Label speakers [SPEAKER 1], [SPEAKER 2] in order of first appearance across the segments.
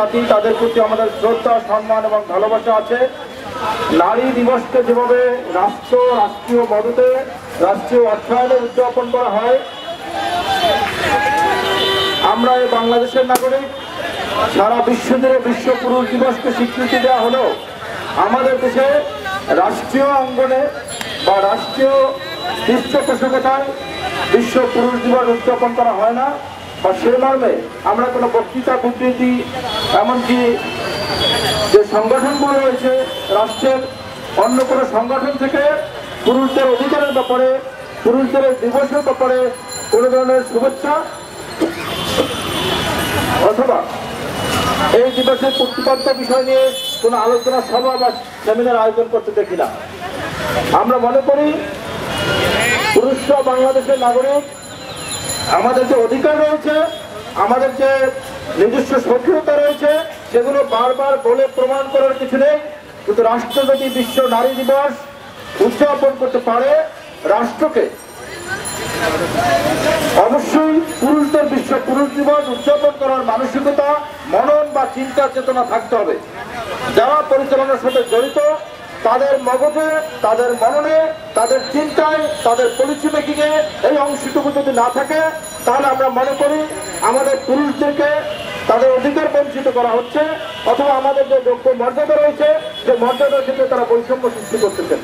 [SPEAKER 1] তাদের প্রতি আমাদের শ্রদ্ধা সম্মান এবং ভালোবাসা আছে। নারী দিবসকে যেভাবে রাষ্ট্রীয় মদতে রাষ্ট্রীয় অর্থায়নে উদযাপন করা হয়, আমরা এই বাংলাদেশের নাগরিক সারা বিশ্ব জুড়ে বিশ্ব পুরুষ দিবসকে স্বীকৃতি দেওয়া হলো আমাদের দেশে রাষ্ট্রীয় অঙ্গনে বা রাষ্ট্রীয় পৃষ্ঠপোষকতায় বিশ্ব পুরুষ দিবস উদযাপন করা হয় না, বা সে মর্মে আমরা কোনো বক্তৃতা বিবৃতি এমনকি যে সংগঠনগুলো রয়েছে রাষ্ট্রের অন্য কোনো সংগঠন থেকে পুরুষদের অধিকারের ব্যাপারে, পুরুষদের দিবসের ব্যাপারে কোনো ধরনের শুভেচ্ছা অথবা এই দিবসের প্রতিপাদ্য বিষয় নিয়ে কোনো আলোচনা সভা বা সেমিনার আয়োজন করতে দেখি না। আমরা মনে করি পুরুষরা বাংলাদেশের নাগরিক, আমাদের যে অধিকার রয়েছে, আমাদের যে নিজস্ব সক্রিয়তা রয়েছে, সেগুলো বারবার বলে প্রমাণ করার কিছু নেই। কিন্তু রাষ্ট্র যদি বিশ্ব নারী দিবস উদযাপন করতে পারে, রাষ্ট্রকে অবশ্যই পুরুষদের বিশ্ব পুরুষ দিবস উদযাপন করার মানসিকতা, মনন বা চিন্তা চেতনা থাকতে হবে। যারা পরিচালনার সাথে জড়িত তাদের মগজে, তাদের মননে, তাদের চিন্তায়, তাদের পলিসি মেকিংয়ে এই অংশটুকু যদি না থাকে, তাহলে আমরা মনে করি আমাদের পুরুষদেরকে তাদের অধিকার বঞ্চিত করা হচ্ছে, অথবা আমাদের যে যোগ্য মর্যাদা রয়েছে সে মর্যাদার ক্ষেত্রে তারা বৈষম্য সৃষ্টি করতেছেন।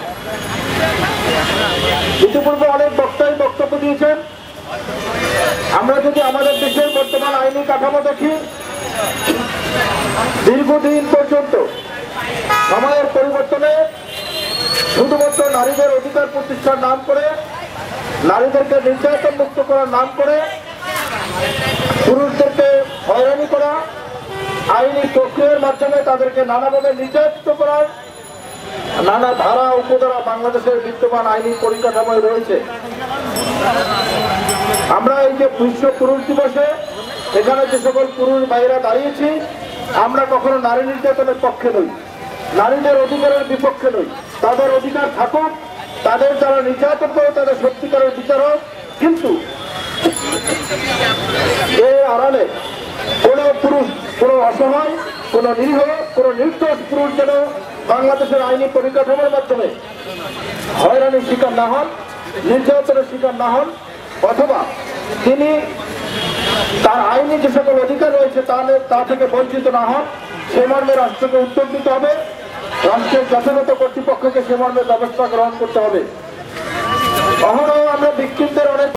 [SPEAKER 1] ইতিপূর্বে অনেক বক্তাই বক্তব্য দিয়েছেন। আমরা যদি আমাদের দেশের বর্তমান আইনি কাঠামো দেখি, দীর্ঘদিন পর্যন্ত সময়ের পরিবর্তনে শুধুমাত্র নারীদের অধিকার প্রতিষ্ঠার নাম করে, নারীদেরকে নির্যাতন মুক্ত করার নাম করে পুরুষদেরকে হয়রানি করা, আইনি প্রক্রিয়ার মাধ্যমে তাদেরকে নানাভাবে নির্যাতিত করার নানা ধারা উপধারা বাংলাদেশের বিদ্যমান আইনি পরিকাঠামোয় রয়েছে। আমরা এই যে বিশ্ব পুরুষ দিবসে এখানে যে সকল পুরুষ ভাইয়েরা দাঁড়িয়েছি, আমরা কখনো নারী নির্যাতনের পক্ষে নই, নারীদের অধিকারের বিপক্ষে নই। তাদের অধিকার থাকুক, তাদের যারা নির্যাতন করে তাদের সত্যিকারের বিচার হোক, কিন্তু এর আড়ালে কোনো পুরুষ, কোনো অসহায়, কোনো নিরীহ, কোনো নির্দোষ পুরুষ যেন বাংলাদেশের আইনি পরিকাঠামোর মাধ্যমে হয়রানির শিকার না হন, নির্যাতনের শিকার না হন, অথবা তিনি তার আইনি যে সকল অধিকার রয়েছে তা থেকে বঞ্চিত না হন, সে মর্মে রাষ্ট্রকে উদ্যোগ নিতে হবে, রাষ্ট্রের যথাযথ কর্তৃপক্ষকে সে মর্মে ব্যবস্থা গ্রহণ করতে হবে। অহরহ আমরা বিক্ষিপ্তের অনেক